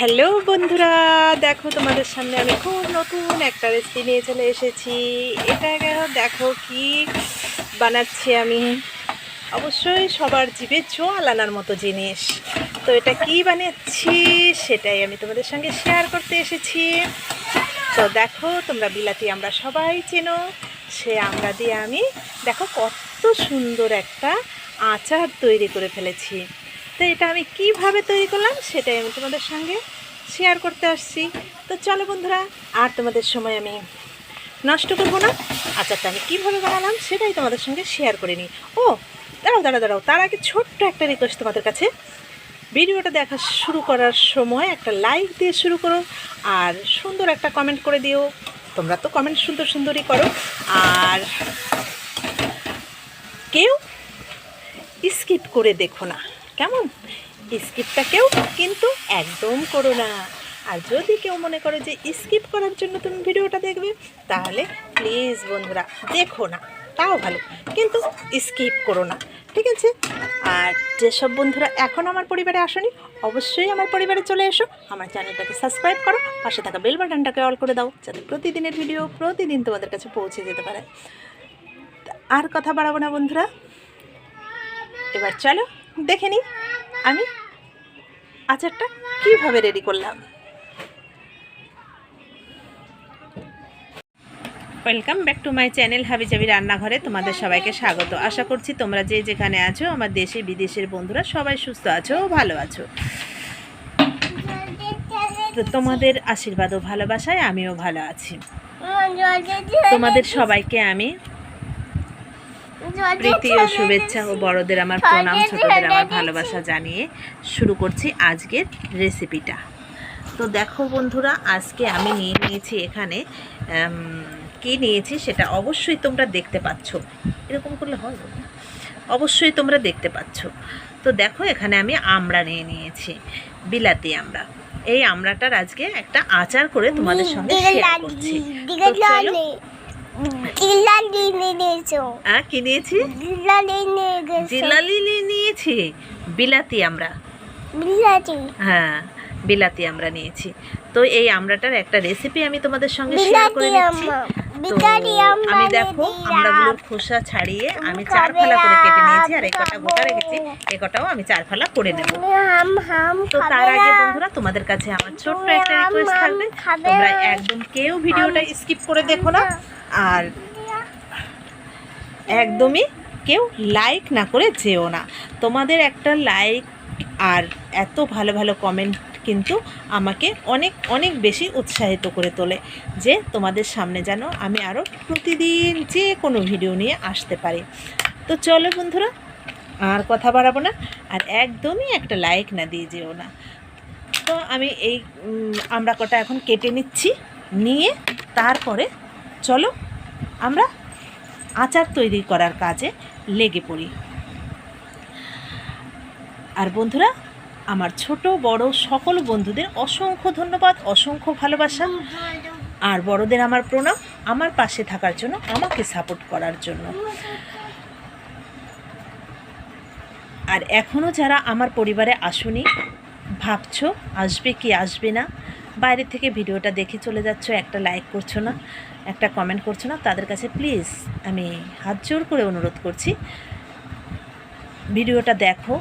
Hello বন্ধুরা, দেখো তোমাদের সামনে আমি খুব নতুন একটা রেসিপি নিয়ে চলে এসেছি। এটা দেখো কি বানাচ্ছি আমি। অবশ্যই সবার জিভে জল আনার মতো জিনিস। তো এটা কি বানাচ্ছি সেটাই আমি তোমাদের সঙ্গে শেয়ার করতে এসেছি। তো দেখো, তোমরা বিলাতি আমরা সবাই চেনো। সে আমরা দিয়ে আমি দেখো কত সুন্দর একটা আচার তৈরি করে ফেলেছি। তো এটা আমি কিভাবে তৈরি করলাম সেটাই আমি তোমাদের সঙ্গে শেয়ার করতে আসছি। তো চলো বন্ধুরা, আর তোমাদের সময় আমি নষ্ট করবো না। আচারটা আমি কীভাবে বানালাম সেটাই তোমাদের সঙ্গে শেয়ার করে নিই। ও দাঁড়াও, তার আগে ছোট্ট একটা রিকোয়েস্ট তোমাদের কাছে। ভিডিওটা দেখা শুরু করার সময় একটা লাইক দিয়ে শুরু করো, আর সুন্দর একটা কমেন্ট করে দিও। তোমরা তো কমেন্ট সুন্দরই করো। আর কেউ স্কিপ করে দেখো না, কেমন? স্কিপটা কেউ কিন্তু একদম করো না। আর যদি কেউ মনে করে যে স্কিপ করার জন্য তুমি ভিডিওটা দেখবে, তাহলে প্লিজ বন্ধুরা দেখো না, তাও ভালো, কিন্তু স্কিপ করো না, ঠিক আছে? আর যেসব বন্ধুরা এখন আমার পরিবারে আসনি, অবশ্যই আমার পরিবারে চলে এসো। আমার চ্যানেলটাকে সাবস্ক্রাইব করো, পাশে থাকা বেল বাটনটাকে অল করে দাও, যাতে প্রতিদিনের ভিডিও প্রতিদিন তোমাদের কাছে পৌঁছে যেতে পারে। আর কথা বাড়াবো না বন্ধুরা, এবার চলো দেখে নিই আমি আচারটা কীভাবে রেডি করলাম। Welcome back to my channel হাবিজাবি রান্নাঘরে তোমাদের সবাইকে স্বাগত। আশা করছি তোমরা যে যেখানে আছো, আমার দেশে বিদেশের বন্ধুরা সবাই সুস্থ আছো, ভালো আছো। তো তোমাদের আশীর্বাদ ও ভালোবাসায় আমিও ভালো আছি। তোমাদের সবাইকে আমি প্রীতি ও শুভেচ্ছা ও বড়দের আমার প্রণাম, ছোটদের আমার ভালোবাসা জানিয়ে শুরু করছি আজকের রেসিপিটা। তো দেখো বন্ধুরা, আজকে আমি নিয়েছি এখানে কি নিয়েছি সেটা অবশ্যই তোমরা দেখতে পাচ্ছ। এরকম করলে হয়, অবশ্যই তোমরা দেখতে পাচ্ছ। তো দেখো, এখানে আমি আমড়া নিয়েছি, বিলাতি আমড়া। এই আমড়াটার আজকে একটা আচার করে তোমাদের সঙ্গে শেয়ার করছি। কি নিয়েছি? জিলালি নিয়েছি, বিলাতি আমড়া। হ্যাঁ, বিলাতি আমড়া নিয়েছি। তো এই আমড়াটার একটা রেসিপি আমি তোমাদের সঙ্গে শেয়ার করে দিচ্ছি। তো আমি দেখো আমড়াগুলোর খোসা ছাড়িয়ে আমি 4 ফালা করে কেটে নিয়েছি, আর এই কটা গোটা রেখেছি, এই কটাও আমি 4 ফালা করে নেব। তো তার আগে বন্ধুরা, তোমাদের কাছে আমার ছোট্ট একটা রিকোয়েস্ট থাকবে, তোমরা একদম কেউ ভিডিওটা স্কিপ করে দেখো না, আর একদমই কেউ লাইক না করে যেও না। তোমাদের একটা লাইক আর এত ভালো ভালো কমেন্ট কিন্তু আমাকে অনেক অনেক বেশি উৎসাহিত করে তোলে, যে তোমাদের সামনে যেন আমি আরও প্রতিদিন যে কোনো ভিডিও নিয়ে আসতে পারি। তো চলো বন্ধুরা, আর কথা বাড়াবো না, আর একদমই একটা লাইক না দিয়ে যেও না। তো আমি এই আমড়া কটা এখন কেটে নিচ্ছি, নিয়ে তারপরে চলো আমরা আচার তৈরি করার কাজে লেগে পড়ি। আর বন্ধুরা, আমার ছোট বড় সকল বন্ধুদের অসংখ্য ধন্যবাদ, অসংখ্য ভালোবাসা, আর বড়দের আমার প্রণাম, আমার পাশে থাকার জন্য, আমাকে সাপোর্ট করার জন্য। আর এখনও যারা আমার পরিবারে আসুনি, ভাবছো আসবে কি আসবে না, বাইরে থেকে ভিডিওটা দেখে চলে যাচ্ছ, একটা লাইক করছো না, একটা কমেন্ট করছো না, তাদের কাছে প্লিজ আমি হাত জোর করে অনুরোধ করছি, ভিডিওটা দেখো,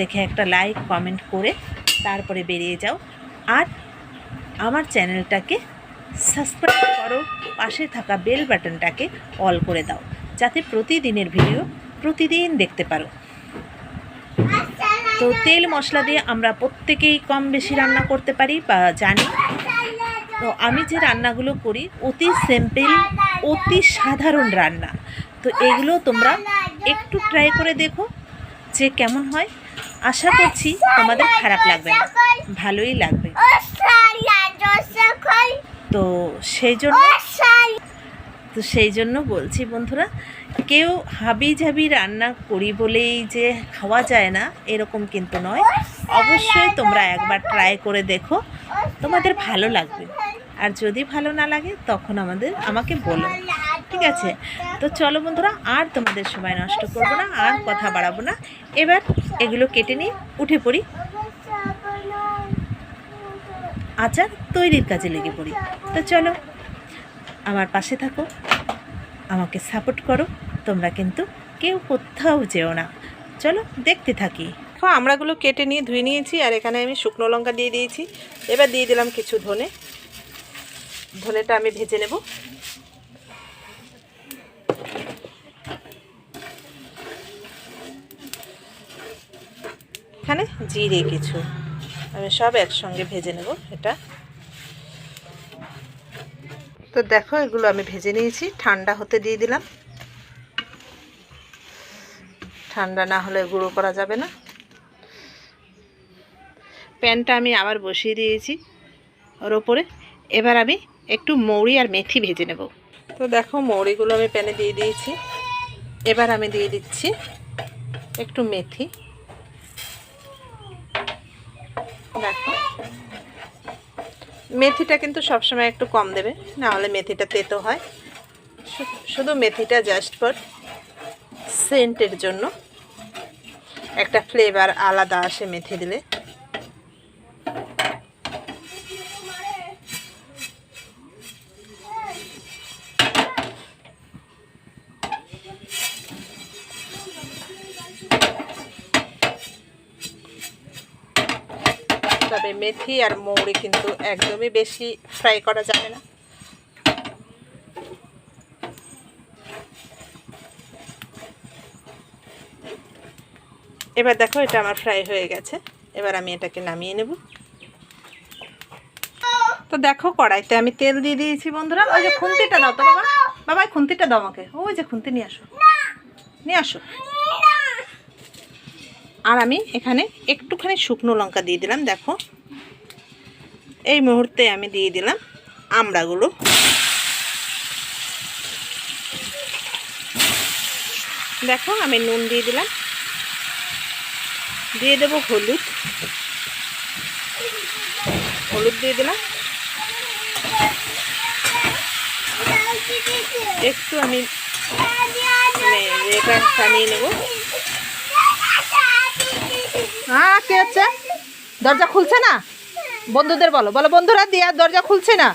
দেখে একটা লাইক কমেন্ট করে তারপরে বেরিয়ে যাও। আর আমার চ্যানেলটাকে সাবস্ক্রাইব করো, পাশে থাকা বেল বাটনটাকে অল করে দাও, যাতে প্রতিদিনের ভিডিও প্রতিদিন দেখতে পারো। তো তেল মশলা দিয়ে আমরা প্রত্যেকেই কম বেশি রান্না করতে পারি বা জানি। তো আমি যে রান্নাগুলো করি অতি সিম্পল, অতি সাধারণ রান্না। তো এগুলো তোমরা একটু ট্রাই করে দেখো যে কেমন হয়। আশা করছি তোমাদের খারাপ লাগবে না, ভালোই লাগবে। তো সেই জন্য বলছি বন্ধুরা, কেউ হাবিজাবি রান্না করি বলেই যে খাওয়া যায় না এরকম কিন্তু নয়। অবশ্যই তোমরা একবার ট্রাই করে দেখো, তোমাদের ভালো লাগবে। আর যদি ভালো না লাগে তখন আমাকে বলো, ঠিক আছে? তো চলো বন্ধুরা, আর তোমাদের সময় নষ্ট করব না, আর কথা বাড়াবো না। এবার এগুলো কেটে নিয়ে উঠে পড়ি। আচার তৈরির কাজে লেগে পড়ি। তো চলো আমার পাশে থাকো, আমাকে সাপোর্ট করো। তোমরা কিন্তু কেউ কোথাও যেও না, চলো দেখতে থাকি। দেখো আমড়াগুলো কেটে নিয়ে ধুয়ে নিয়েছি, আর এখানে আমি শুকনো লঙ্কা দিয়ে দিয়েছি। এবার দিয়ে দিলাম কিছু ধনেটা আমি ভেজে নেব। এখানে জিরে কিছু, আমি সব একসঙ্গে ভেজে নেব এটা। তো দেখো এগুলো আমি ভেজে নিয়েছি, ঠান্ডা হতে দিয়ে দিলাম। ঠান্ডা না হলে গুঁড়ো করা যাবে না। প্যানটা আমি আবার বসিয়ে দিয়েছি ওর ওপরে। এবার আমি একটু মৌরি আর মেথি ভেজে নেব। তো দেখো মৌরিগুলো আমি প্যানে দিয়ে দিয়েছি। এবার আমি দিয়ে দিচ্ছি একটু মেথি। দেখো মেথিটা কিন্তু সবসময় একটু কম দেবে, না হলে মেথিটা তেতো হয়। শুধু মেথিটা জাস্ট ফর সেন্টের জন্য, একটা ফ্লেভার আলাদা আসে মেথি দিলে। তবে মেথি আর মৌরি কিন্তু একদমই বেশি ফ্রাই করা যাবে না। এবার দেখো এটা আমার ফ্রাই হয়ে গেছে। এবার আমি এটাকে নামিয়ে নেব। তো দেখো কড়াইতে আমি তেল দিয়ে দিয়েছি বন্ধুরা। ওই যে খুন্তিটা দাও তো বাবা, বাবা খুন্তিটা দাও আমাকে। ওই যে খুন্তি নিয়ে আসো, নিয়ে আসো। আর আমি এখানে একটুখানি শুকনো লঙ্কা দিয়ে দিলাম। দেখো এই মুহূর্তে আমি দিয়ে দিলাম আমড়াগুলো। দেখো আমি নুন দিয়ে দিলাম, দিয়ে দেবো হলুদ দিয়ে দিলাম। একটু আমি মানে এটা টানিয়ে নেব। হ্যাঁ কে হচ্ছে? দরজা খুলছে না, বন্ধুদের বলো, বলো বন্ধুরা দিয়ে আর দরজা খুলছে না।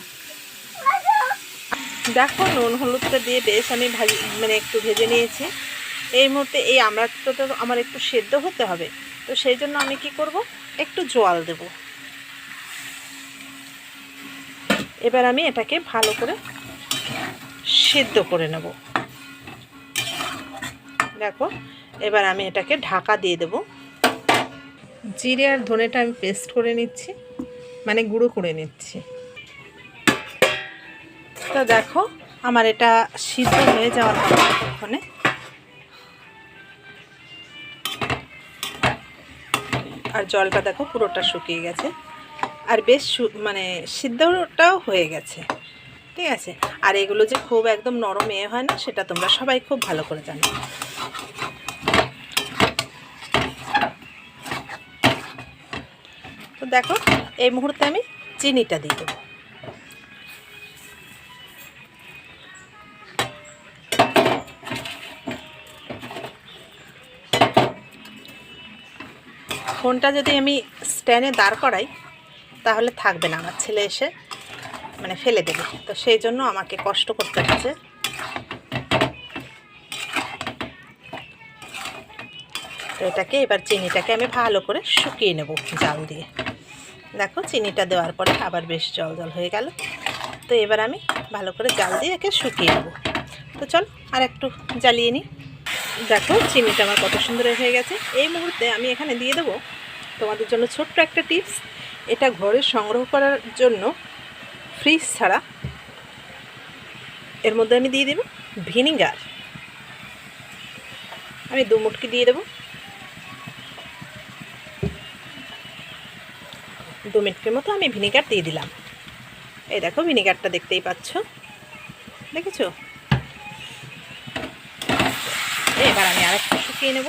দেখো নুন হলুদটা দিয়ে বেশ আমি একটু ভেজে নিয়েছি। এই মুহূর্তে এই আমড়াটা তো আমার একটু সেদ্ধ হতে হবে, তো সেই জন্য আমি কি করব, একটু জল দেব। এবার আমি এটাকে ভালো করে সেদ্ধ করে নেব। দেখো এবার আমি এটাকে ঢাকা দিয়ে দেব। জিরে আর ধনেটা আমি পেস্ট করে নিচ্ছি, মানে গুঁড়ো করে নিচ্ছি। তো দেখো আমার এটা সিদ্ধ হয়ে যাওয়ার পরে আর জলটা দেখো পুরোটা শুকিয়ে গেছে, আর বেশ সিদ্ধটাও হয়ে গেছে। ঠিক আছে, আর এগুলো যে খুব একদম নরম হয় না, সেটা তোমরা সবাই খুব ভালো করে জানো। তো দেখো এই মুহূর্তে আমি চিনিটা দিয়ে দেবো। ফোনটা যদি আমি স্ট্যান্ডে দাঁড় করাই তাহলে থাকবে না, আমার ছেলে এসে ফেলে দেবে, তো সেই জন্য আমাকে কষ্ট করতে হচ্ছে। তো এটাকে এবার চিনিটাকে আমি ভালো করে শুকিয়ে নেব জাল দিয়ে। দেখো চিনিটা দেওয়ার পরে আবার বেশ জল জল হয়ে গেল। তো এবার আমি ভালো করে জাল দিয়ে একে শুকিয়ে নেব। তো চল আর একটু জ্বালিয়ে নিই। দেখো চিনিটা আমার কত সুন্দর হয়ে গেছে। এই মুহূর্তে আমি এখানে দিয়ে দেবো তোমাদের জন্য ছোট্ট একটা টিপস। এটা ঘরে সংগ্রহ করার জন্য ফ্রিজ ছাড়া এর মধ্যে আমি দিয়ে দেব ভিনিগার। আমি 2 মুটকি দিয়ে দেবো। 2 মিনিটের মতো আমি ভিনিগার দিয়ে দিলাম। এই দেখো ভিনিগারটা দেখতেই পাচ্ছ, দেখেছো? এবার আমি আরেকটু শুকিয়ে নেব।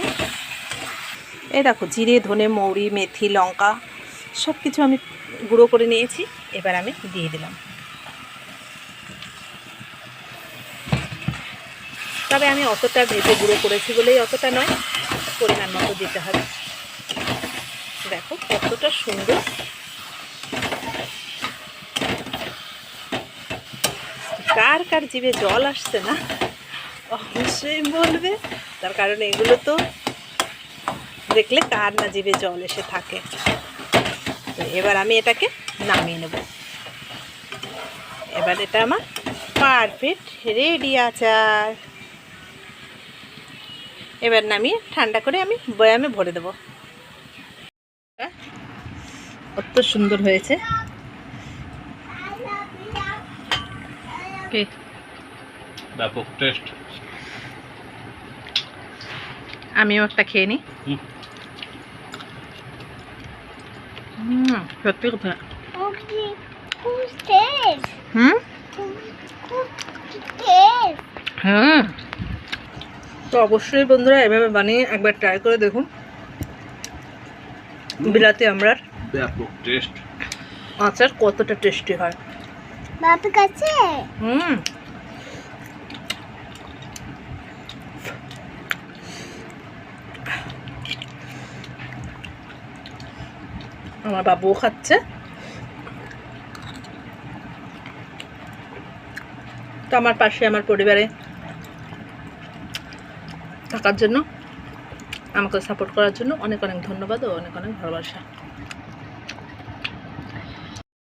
এই দেখো জিরে ধনে মৌরি মেথি লঙ্কা সব কিছু আমি গুঁড়ো করে নিয়েছি। এবার আমি দিয়ে দিলাম। তবে আমি অতটা ভেজে গুঁড়ো করেছি বলেই অতটা নয়, পরিমাণ মতো দিতে হবে। দেখো কতটা সুন্দর কার কার জিভে জল আসছে না অবশ্যই বলবে, তার কারণ এগুলো তো দেখলে কার না জিভে জল এসে থাকে। তো এবার আমি এটাকে নামিয়ে নেব। এবার এটা আমার পারফেক্ট রেডি আচার। এবার নামিয়ে ঠান্ডা করে আমি বয়ামে ভরে দেব। কত সুন্দর হয়েছে। ব্যাপক টেস্ট। আমিও একটা খেয়ে নিই। সত্যি কথা। হ্যাঁ, তো অবশ্যই বন্ধুরা এভাবে বানিয়ে একবার ট্রাই করে দেখুন। বিলাতি আমড়ার ব্যাপক টেস্ট আচার কতটা টেস্টি হয়। বাপের কাছে আমার বাবুও খাচ্ছে। তো আমার পাশে আমার পরিবারে থাকার জন্য, আমাকে সাপোর্ট করার জন্য অনেক অনেক ধন্যবাদ ও অনেক অনেক ভালোবাসা।